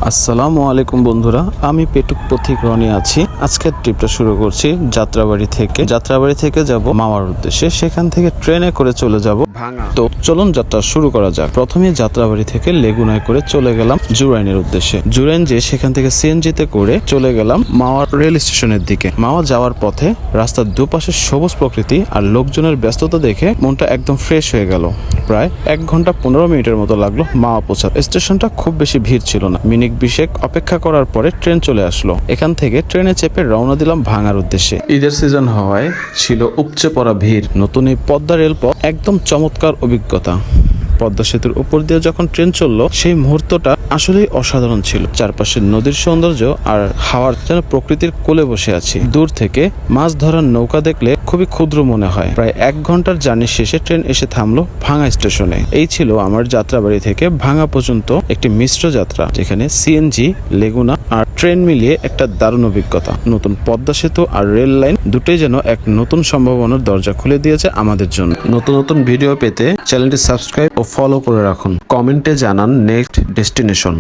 আসসালামু আলাইকুম বন্ধুরা, আমি পেটুক পথিক রনি আছি। আজকের ট্রিপটা শুরু করছি যাত্রাবাড়ি থেকে যাব মাওয়ার উদ্দেশ্যে। সেখান থেকে ট্রেনে করে চলে যাব ভাঙা। তো চলুন যাত্রা শুরু করা যাক। প্রথমে যাত্রাবাড়ি থেকে লেগুনায় করে চলে গেলাম জুরাইনের উদ্দেশ্যে। জুরাইন যে সেখান থেকে সিএনজিতে করে চলে গেলাম মাওয়ার রেল স্টেশনের দিকে। মাওয়া যাওয়ার পথে রাস্তার দুপাশে সবুজ প্রকৃতি আর লোকজনের ব্যস্ততা দেখে মনটা একদম ফ্রেশ হয়ে গেল। প্রায় 1 ঘন্টা 15 মিনিটের মতো লাগলো মাওয়া পৌঁছাতে। স্টেশনটা খুব বেশি ভিড় ছিল না। মিনিট 20 অপেক্ষা করার পরে ট্রেন চলে আসলো। এখান থেকে ট্রেনে চেপে রওনা দিলাম ভাঙার উদ্দেশ্যে। ঈদের সিজন হওয়ায় ছিল উপচে পড়া ভিড়। নতুন এই পদ্মা রেলপথ একদম চমৎকার অভিজ্ঞতা। পদ্মা সেতুর উপর দিয়ে যখন ট্রেন চললো, সেই মুহূর্তটা আসলেই অসাধারণ ছিল। চারপাশে নদীর সৌন্দর্য আর হাওয়ার যেন প্রকৃতির কোলে বসে আছি। দূর থেকে মাছ ধরার নৌকা দেখলে খুবই ক্ষুদ্র মনে হয়। প্রায় 1 ঘন্টার জার্নি শেষে ট্রেন এসে থামলো ভাঙা স্টেশনে। এই ছিল আমার যাত্রাবাড়ি থেকে ভাঙা পর্যন্ত একটি মিশ্র যাত্রা, যেখানে সিএনজি, লেগুনা আর ট্রেন মিলিয়ে একটা দারুণ অভিজ্ঞতা। নতুন পদ্মা সেতু আর রেল লাইন দুটোই যেন এক নতুন সম্ভাবনার দরজা খুলে দিয়েছে আমাদের জন্য। নতুন ভিডিও পেতে চ্যানেলটি সাবস্ক্রাইব ও ফলো করে রাখুন। কমেন্টে জানান নেক্সট ডেস্টিনেশন।